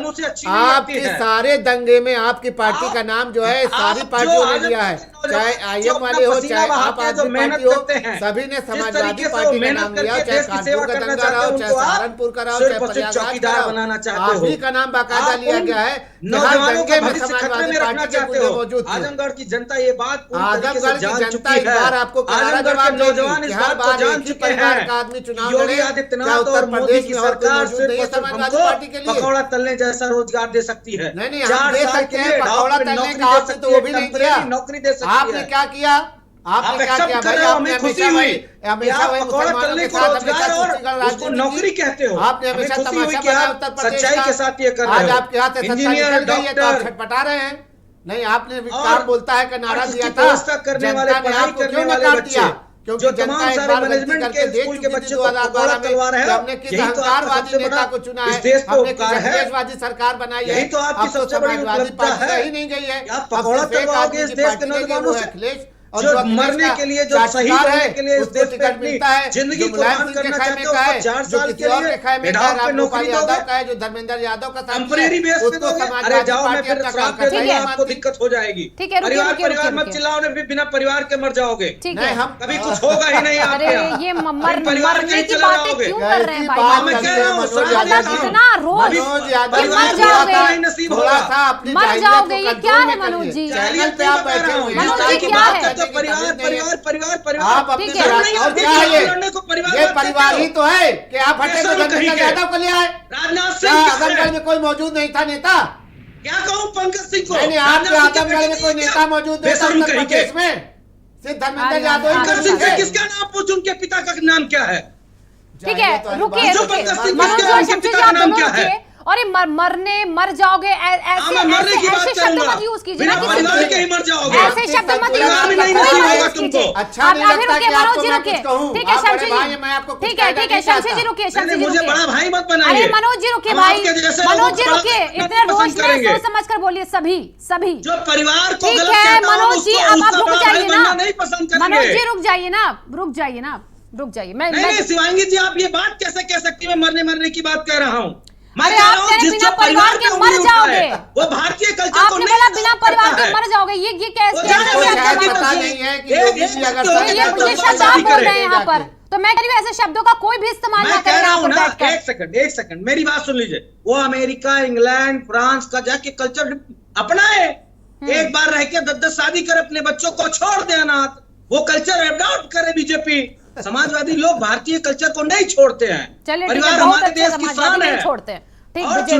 Speaker 2: आपके सारे दंगे में आपकी पार्टी का नाम जो है सारी पार्टियों ने लिया है, चाहे आईएम वाले हो, चाहे आप आदमी पार्टी हो, सभी ने समाजवादी पार्टी का नाम लिया, चाहे कानपुर का दंगा रहा हो, चाहे सहारनपुर का रहा हो, चाहे प्रयागराज का रहा हो, आप ही का नाम बाकायदा लिया गया है। हर दंगे में समाजवादी पार्टी के गुंडे मौजूद थे।
Speaker 3: आजमगढ़ की जनता ये बात
Speaker 2: आजमगढ़ की जनता इस बार आपको करारा जवाब देगी कि हर बार एक ही परिवार का आदमी चुनाव लड़े, चाहे उत्तर प्रदेश में और कोई मौजूद नहीं है समाजवादी पार्टी के लिए।
Speaker 3: पकौड़ा तलने जैसा रोजगार दे सकती है।
Speaker 2: नहीं, हम दे सकते हैं पकौड़ा तलने का, आपने तो वो भी नहीं किया।
Speaker 3: नौकरी दे सकती है।
Speaker 2: आपने क्या किया? आपने क्या किया भाई? आपने हमेशा वही मुसलमानों के साथ हमेशा
Speaker 3: नौकरी कहते हो,
Speaker 2: आपने हमेशा तमाशा बनाया उत्तर प्रदेश
Speaker 3: सच्चाई के साथ ये कर रहे हो।
Speaker 2: आज आपके हाथ से सत्ता निकल गई है तो आप छटपटा रहे हैं। नहीं, आपने काम बोलता है का नारा दिया था, जनता ने आपको क्यों नकार दिया? क्योंकि
Speaker 6: जो
Speaker 2: जनता
Speaker 6: तमाम
Speaker 2: एक
Speaker 6: सारे
Speaker 2: बार गलती
Speaker 6: मैनेजमेंट
Speaker 2: करके
Speaker 6: के
Speaker 2: देख
Speaker 6: स्कूल के
Speaker 2: चुकी थी
Speaker 6: बच्चे को
Speaker 2: 2012 में
Speaker 6: तलवार है,
Speaker 2: कि हमने किस
Speaker 6: यही तो आपका
Speaker 2: अहंकारवादी
Speaker 6: सबसे
Speaker 2: नेता
Speaker 6: बड़ा
Speaker 2: को चुना
Speaker 6: इस
Speaker 2: है,
Speaker 6: देश को
Speaker 2: हमने किस
Speaker 6: उपकार है।
Speaker 2: देशवादी सरकार बनाई है।
Speaker 6: यही तो आपकी
Speaker 2: अब तो
Speaker 6: सबसे बड़ी
Speaker 2: समाजवादी
Speaker 6: उपलब्धता
Speaker 2: पार्टी
Speaker 6: है।
Speaker 2: रही नहीं गई है,
Speaker 6: आप
Speaker 2: अब
Speaker 6: पकौड़ा
Speaker 2: सिर्फ एक
Speaker 6: तलवाओगे
Speaker 2: आदमी
Speaker 6: इस
Speaker 2: की
Speaker 6: देश
Speaker 2: पार्टी
Speaker 6: के
Speaker 2: रह गई,
Speaker 6: नौजवानों
Speaker 2: वो है
Speaker 6: से,
Speaker 2: अखिलेश। और
Speaker 6: जो
Speaker 2: अखिलेश
Speaker 6: मरने
Speaker 2: का
Speaker 6: के लिए, जो शहीद
Speaker 2: चाटुकार
Speaker 6: होने
Speaker 2: है,
Speaker 6: के लिए इस
Speaker 2: उसको
Speaker 6: देश पे
Speaker 2: टिकट
Speaker 6: अपनी
Speaker 2: मिलता है,
Speaker 6: जिंदगी
Speaker 2: जो मुलायम
Speaker 6: कुर्बान
Speaker 2: सिंह के
Speaker 6: करना
Speaker 2: खाए
Speaker 6: चाहते
Speaker 2: में
Speaker 6: हो,
Speaker 2: का है,
Speaker 6: उसको 4
Speaker 2: जो
Speaker 6: साल
Speaker 2: किसी
Speaker 6: के
Speaker 2: और
Speaker 6: लिए
Speaker 2: के खाए में का है,
Speaker 6: मेधाव पे
Speaker 2: रामगोपाल
Speaker 6: नौकरी
Speaker 2: यादव
Speaker 6: दोगे,
Speaker 2: का है, जो धर्मेंद्र यादव का साथी है,
Speaker 6: टेम्परेरी बेस पे
Speaker 2: उसको
Speaker 6: दोगे। अरे
Speaker 2: समाजवादी
Speaker 6: जाओ, मैं
Speaker 2: पार्टी
Speaker 6: फिर
Speaker 2: अपना
Speaker 6: श्राप
Speaker 2: काम
Speaker 6: दे
Speaker 2: करना
Speaker 6: दूंगा,
Speaker 2: नहीं
Speaker 6: आपको
Speaker 2: मानती।
Speaker 6: दिक्कत हो जाएगी।
Speaker 1: ठीक है, रुकिए,
Speaker 6: परिवार
Speaker 1: रुकिए,
Speaker 6: परिवार
Speaker 1: रुकिए,
Speaker 6: मत
Speaker 1: रुकिए।
Speaker 6: चिल्लाओ, ने भी बिना परिवार के मर जाओगे।
Speaker 1: ठीक
Speaker 2: नहीं,
Speaker 1: है।
Speaker 2: हम
Speaker 6: कभी कुछ होगा ही नहीं आपके
Speaker 1: अरे
Speaker 6: यहाँ।
Speaker 1: ये
Speaker 6: परिवार
Speaker 1: मरने
Speaker 6: नहीं
Speaker 1: की
Speaker 6: चले
Speaker 1: बातें
Speaker 6: जाओगे।
Speaker 1: क्यों कर रहे हैं भाई?
Speaker 2: बात
Speaker 6: मैं
Speaker 2: करते
Speaker 6: कह
Speaker 2: हैं
Speaker 6: रहा हूँ,
Speaker 2: मनोज
Speaker 6: श्राप
Speaker 2: यादव
Speaker 6: दे
Speaker 2: जी।
Speaker 6: रहा हूँ।
Speaker 1: इतना रोज
Speaker 2: मनोज यादव
Speaker 1: ये
Speaker 2: जी
Speaker 1: मर
Speaker 2: को
Speaker 1: जाओगे।
Speaker 2: थोड़ा
Speaker 6: नहीं नसीब
Speaker 2: थोड़ा
Speaker 6: होगा।
Speaker 2: सा अपनी
Speaker 1: मर
Speaker 2: जाहिलियत
Speaker 1: जाओगे,
Speaker 2: को
Speaker 1: ये क्या
Speaker 2: कंट्रोल
Speaker 1: है
Speaker 2: में
Speaker 1: मनोज
Speaker 2: करिए।
Speaker 1: जी?
Speaker 2: चैनल पे आप बैठे हुए हैं,
Speaker 1: मनोज
Speaker 2: ताकि
Speaker 1: जी, क्या
Speaker 2: बात
Speaker 1: है?
Speaker 2: करने की
Speaker 6: परिवार
Speaker 2: तमीज नहीं है।
Speaker 6: परिवार परिवार परिवार
Speaker 2: आप अपने
Speaker 1: ठीक है।
Speaker 2: परिवार और क्या है ये?
Speaker 6: लड़ने को परिवार
Speaker 2: ये
Speaker 6: मत कहते
Speaker 2: परिवार
Speaker 6: हो।
Speaker 2: ही तो है कि आप हटे तो
Speaker 6: बेशर्म कहीं
Speaker 2: धर्मेंद्र
Speaker 6: के।
Speaker 2: यादव को ले आए।
Speaker 6: राजनाथ
Speaker 2: क्या
Speaker 6: सिंह क्या
Speaker 2: आजमगढ़
Speaker 6: है?
Speaker 2: में कोई मौजूद नहीं था नेता?
Speaker 6: क्या कहूँ पंकज सिंह को?
Speaker 2: नहीं, आपके
Speaker 6: राजनाथ सिंह के
Speaker 2: आजमगढ़ में कोई
Speaker 6: बेटे
Speaker 2: नेता मौजूद नहीं था
Speaker 6: बेशर्म
Speaker 2: उत्तर
Speaker 6: कहीं के।
Speaker 2: प्रदेश में, सिर्फ धर्मेंद्र
Speaker 1: अरे
Speaker 2: यादव ही
Speaker 6: पंकज
Speaker 2: मौजूद
Speaker 6: सिंह
Speaker 2: थे।
Speaker 6: का किसका नाम पूछूं, उनके पिता का नाम क्या है?
Speaker 1: ठीक है, रुकिए,
Speaker 6: जो
Speaker 1: रुकिए।
Speaker 6: पंकज सिंह
Speaker 1: मनोज
Speaker 6: के
Speaker 1: और
Speaker 6: पिता
Speaker 1: शमशेर जी,
Speaker 6: का
Speaker 1: आप
Speaker 6: नाम
Speaker 1: दोनों
Speaker 6: क्या है?
Speaker 1: रुकिए। और ये मर जाओगे ऐसे
Speaker 6: मैं मरने की बात
Speaker 1: ऐसे शब्द
Speaker 6: करूंगा।
Speaker 1: मत यूज कीजिए
Speaker 6: बिना
Speaker 1: ना किसी
Speaker 6: परिवार
Speaker 1: के।
Speaker 6: के ही मर जाओगे।
Speaker 1: ऐसे शब्द मत
Speaker 6: परिवार में
Speaker 1: यूज
Speaker 6: नहीं
Speaker 1: कीजिए।
Speaker 6: नसीब
Speaker 1: कोई
Speaker 6: होगा
Speaker 1: मत कीजिए।
Speaker 6: तुमको।
Speaker 2: अच्छा नहीं
Speaker 1: अभी
Speaker 2: लगता
Speaker 1: रुकिए,
Speaker 2: कि
Speaker 1: मनोज
Speaker 2: आपको
Speaker 1: जी
Speaker 2: मैं
Speaker 1: रुकिए।
Speaker 2: कुछ कहूं?
Speaker 1: ठीक है
Speaker 2: आप बड़े
Speaker 1: शमशेर
Speaker 2: भाई
Speaker 1: जी,
Speaker 2: हैं, मैं आपको कुछ
Speaker 1: ठीक है,
Speaker 2: कहना
Speaker 1: ठीक है
Speaker 2: नहीं
Speaker 1: शमशेर
Speaker 2: चाहता।
Speaker 1: जी रुकिए,
Speaker 6: नहीं,
Speaker 1: शमशेर जी
Speaker 6: मुझे
Speaker 1: रुकिए।
Speaker 6: बड़ा भाई मत बनाइए।
Speaker 1: अरे मनोज जी रुकिए
Speaker 6: हम
Speaker 1: भाई,
Speaker 6: आपके जैसे
Speaker 1: मनोज
Speaker 6: लोगों
Speaker 1: जी
Speaker 6: को
Speaker 1: रुकिए।
Speaker 6: बड़ा
Speaker 1: इतने
Speaker 6: पसंद
Speaker 1: रोज में
Speaker 6: करेंगे।
Speaker 1: सोच समझ कर बोलिए, सभी
Speaker 6: जो परिवार को
Speaker 1: ठीक
Speaker 6: गलत
Speaker 1: है
Speaker 6: कहता हो,
Speaker 1: मनोज जी,
Speaker 6: उसको
Speaker 1: अब आप
Speaker 6: उसका
Speaker 1: रुक
Speaker 6: बड़ा
Speaker 1: जाइए
Speaker 6: भाई
Speaker 1: ना।
Speaker 6: बनना नहीं पसंद करेंगे।
Speaker 1: मनोज जी रुक जाइए ना, रुक जाइए। मैं
Speaker 6: नहीं शिवांगी जी, आप ये बात कैसे कह सकती है? मरने की बात कह रहा हूँ। मैं
Speaker 1: अरे
Speaker 6: कह
Speaker 1: आप
Speaker 6: रहा हूँ,
Speaker 1: कह रहे
Speaker 6: जिस
Speaker 1: बिना
Speaker 6: जो
Speaker 1: परिवार के
Speaker 6: पे
Speaker 1: मर
Speaker 6: उंगली उठाए,
Speaker 1: जाओगे।
Speaker 6: वो भारतीय कल्चर को
Speaker 1: आपने
Speaker 6: नहीं
Speaker 1: बोला बिना परिवार
Speaker 6: करता
Speaker 1: के
Speaker 6: है।
Speaker 1: मर जाओगे, ये कैसे
Speaker 6: वो
Speaker 1: कैसे
Speaker 6: जाने
Speaker 1: कैसे
Speaker 6: दो,
Speaker 1: आप
Speaker 2: पता
Speaker 1: समझ
Speaker 2: नहीं
Speaker 1: रहे हैं?
Speaker 2: है कि योगी जी अगर
Speaker 6: तो
Speaker 1: ये
Speaker 6: तो
Speaker 1: शब्द
Speaker 6: शादी
Speaker 1: आप बोल
Speaker 6: करे।
Speaker 1: रहे हैं यहाँ पर, तो मैं कह रही हूँ ऐसे शब्दों का कोई भी इस्तेमाल ना
Speaker 6: मैं
Speaker 1: करें
Speaker 6: कह रहा
Speaker 1: यहाँ
Speaker 6: हूँ
Speaker 1: पर
Speaker 6: ना,
Speaker 1: बैठकर।
Speaker 6: एक सेकंड मेरी बात सुन लीजिए। वो अमेरिका, इंग्लैंड, फ्रांस का जाके कल्चर अपनाए, एक बार रह के 10 शादी करे, अपने बच्चों को छोड़ दे अनाथ, वो कल्चर अडॉप्ट करे बीजेपी। समाजवादी लोग भारतीय कल्चर को नहीं छोड़ते हैं।
Speaker 1: चलिए ठीक
Speaker 6: परिवार
Speaker 1: है, बहुत
Speaker 6: हमारे
Speaker 1: अच्छे
Speaker 6: देश की
Speaker 1: समाजवादी
Speaker 6: शान
Speaker 1: नहीं
Speaker 6: है।
Speaker 1: छोड़ते हैं। ठीक,
Speaker 6: और
Speaker 1: विजय- ठीक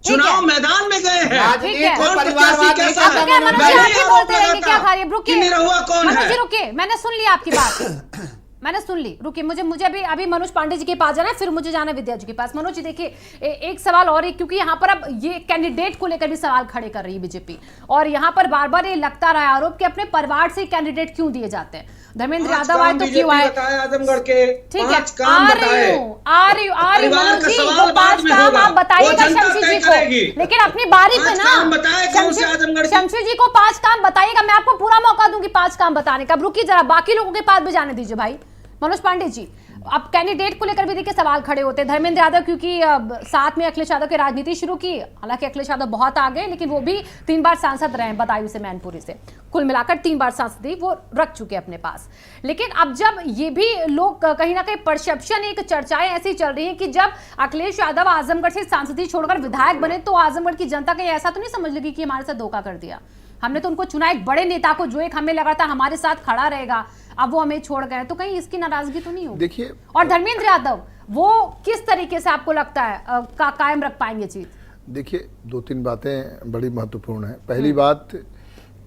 Speaker 6: चुनाव
Speaker 1: है।
Speaker 6: मैदान में गए हैं।
Speaker 2: राजनीति
Speaker 1: है।
Speaker 2: को
Speaker 6: कौन
Speaker 2: परिवारवाद
Speaker 6: प्रत्याशी
Speaker 2: नहीं
Speaker 6: कैसा
Speaker 2: कहता
Speaker 6: है?
Speaker 1: ठीक है मनोज जी,
Speaker 2: मनोज
Speaker 1: आप
Speaker 2: भाई।
Speaker 1: ही बोलते रहेंगे, क्या खा रही है? रुकिए
Speaker 6: कि निरहुआ कौन
Speaker 1: मनोज
Speaker 6: है?
Speaker 1: जी रुकिए, मैंने सुन लिया आपकी बात। मैंने सुन ली, रुकिए। मुझे अभी मनोज पांडे जी के पास जाना है, फिर मुझे जाना है विद्या जी के पास। मनोज जी देखिए, एक सवाल और है, क्योंकि यहाँ पर अब ये कैंडिडेट को लेकर भी सवाल खड़े कर रही है बीजेपी, और यहाँ पर बार बार ये लगता रहा है आरोप कि अपने परिवार से कैंडिडेट क्यों दिए जाते हैं। धर्मेंद्र यादव आए तो क्यों आए?
Speaker 6: आजमगढ़ के
Speaker 1: ठीक है,
Speaker 6: 5 काम बताए।
Speaker 1: आ रही
Speaker 6: परिवार
Speaker 1: मनोज
Speaker 6: का
Speaker 1: जी,
Speaker 6: सवाल
Speaker 1: वो
Speaker 6: बाद
Speaker 1: 5
Speaker 6: में
Speaker 1: काम
Speaker 6: होगा।
Speaker 1: आप बताइएगा
Speaker 6: वो जनता
Speaker 1: शमशी
Speaker 6: तय
Speaker 1: जी
Speaker 6: करेगी।
Speaker 1: को, लेकिन अपनी बारी पे
Speaker 6: 5
Speaker 1: ना
Speaker 6: काम बताए, कौन से आजमगढ़ के?
Speaker 1: शमशी जी को 5 काम बताइएगा, मैं आपको पूरा मौका दूंगी 5 काम बताने का। अब रुकिए जरा, बाकी लोगों के पास भी जाने दीजिए भाई। मनोज पांडे जी, अब कैंडिडेट को लेकर भी देखिए सवाल खड़े होते हैं। धर्मेंद्र यादव क्योंकि साथ में अखिलेश यादव की राजनीति शुरू की, हालांकि अखिलेश यादव बहुत आगे, लेकिन वो भी 3 बार सांसद रहे हैं बदायूं से, मैनपुरी से, कुल मिलाकर 3 बार सांसदी वो रख चुके अपने पास। लेकिन अब जब ये भी लोग कहीं ना कहीं परसेप्शन, एक चर्चाएं ऐसी चल रही हैं कि जब अखिलेश यादव आजमगढ़ से सांसदी छोड़कर विधायक बने तो आजमगढ़ की जनता कहीं ऐसा तो नहीं समझ लगी कि हमारे साथ धोखा कर दिया, हमने तो उनको चुना एक बड़े नेता को जो एक हमें लगा था हमारे साथ खड़ा रहेगा, अब वो हमें छोड़ गए, तो कहीं इसकी नाराजगी तो नहीं होगी?
Speaker 4: देखिए,
Speaker 1: और धर्मेंद्र यादव वो किस तरीके से आपको लगता है कायम रख पाएंगे जीत?
Speaker 4: देखिए, 2-3 बातें बड़ी महत्वपूर्ण हैं। पहली बात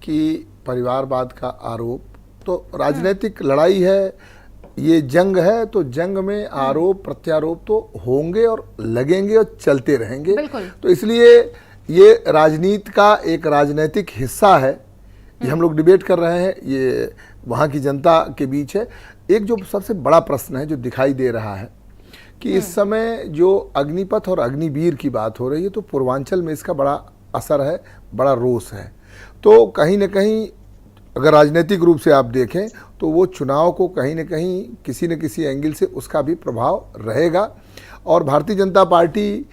Speaker 4: कि परिवारवाद का आरोप तो राजनीतिक लड़ाई है, ये जंग है, तो जंग में आरोप प्रत्यारोप तो होंगे और लगेंगे और चलते रहेंगे।
Speaker 1: बिल्कुल।
Speaker 4: तो इसलिए ये राजनीति का एक राजनीतिक हिस्सा है। ये हम लोग डिबेट कर रहे हैं, ये वहाँ की जनता के बीच है। एक जो सबसे बड़ा प्रश्न है जो दिखाई दे रहा है कि इस समय जो अग्निपथ और अग्निवीर की बात हो रही है, तो पूर्वांचल में इसका बड़ा असर है, बड़ा रोष है। तो कहीं न कहीं अगर राजनीतिक रूप से आप देखें तो वो चुनाव को कहीं न कहीं किसी न किसी एंगल से उसका भी प्रभाव रहेगा। और भारतीय जनता पार्टी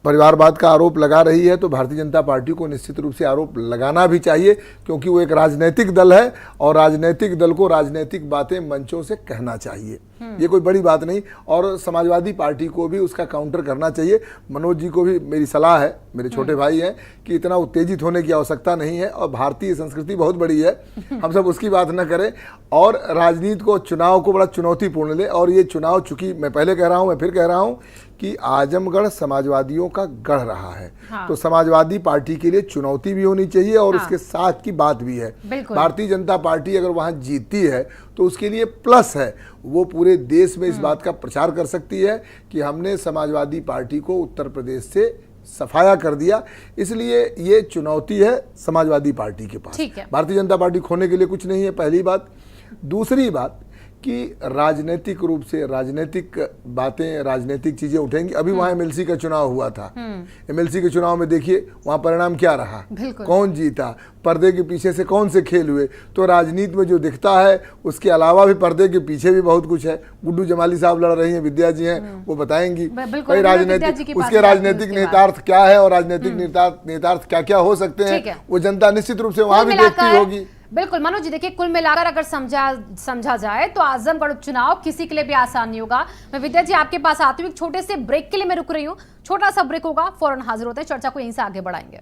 Speaker 4: परिवारवाद का आरोप लगा रही है, तो भारतीय जनता पार्टी को निश्चित रूप से आरोप लगाना भी चाहिए, क्योंकि वो एक राजनीतिक दल है और राजनीतिक दल को राजनीतिक बातें मंचों से कहना चाहिए। ये कोई बड़ी बात नहीं, और समाजवादी पार्टी को भी उसका काउंटर करना चाहिए। मनोज जी को भी मेरी सलाह है, मेरे छोटे भाई हैं, कि इतना उत्तेजित होने की आवश्यकता नहीं है, और भारतीय संस्कृति बहुत बड़ी है, हम सब उसकी बात न करें और राजनीति को, चुनाव को बड़ा चुनौतीपूर्ण ले। और ये चुनाव, चूंकि मैं पहले कह रहा हूँ, मैं फिर कह रहा हूँ कि आजमगढ़ समाजवादियों का गढ़ रहा है।
Speaker 1: हाँ।
Speaker 4: तो समाजवादी पार्टी के लिए चुनौती भी होनी चाहिए और
Speaker 1: हाँ।
Speaker 4: उसके साथ की बात भी है।
Speaker 1: बिल्कुल।
Speaker 4: भारतीय जनता पार्टी अगर वहाँ जीतती है तो उसके लिए प्लस है, वो पूरे देश में इस बात का प्रचार कर सकती है कि हमने समाजवादी पार्टी को उत्तर प्रदेश से सफाया कर दिया। इसलिए ये चुनौती है समाजवादी पार्टी के पास।
Speaker 1: ठीक है।
Speaker 4: भारतीय जनता पार्टी खोने के लिए कुछ नहीं है, पहली बात। दूसरी बात कि राजनीतिक रूप से राजनीतिक बातें, राजनीतिक चीजें उठेंगी। अभी वहाँ एमएलसी का चुनाव हुआ था, एमएलसी के चुनाव में देखिए वहाँ परिणाम क्या रहा, कौन जीता, पर्दे के पीछे से कौन से खेल हुए। तो राजनीति में जो दिखता है उसके अलावा भी पर्दे के पीछे भी बहुत कुछ है। गुड्डू जमाली साहब लड़ रही हैं, विद्या जी हैं, वो बताएंगी भाई राजनीतिक उसके राजनीतिक नेतार्थ क्या है और राजनीतिक नेतार्थ क्या क्या हो सकते हैं, वो जनता निश्चित रूप से वहाँ भी देखती होगी।
Speaker 1: बिल्कुल मनोज जी, देखिए कुल मिलाकर अगर समझा जाए तो आजमगढ़ उपचुनाव किसी के लिए भी आसान नहीं होगा। मैं विद्या जी आपके पास आती हूँ, एक छोटे से ब्रेक के लिए मैं रुक रही हूँ, छोटा सा ब्रेक होगा, फौरन हाजिर होते हैं, चर्चा को यहीं से आगे बढ़ाएंगे।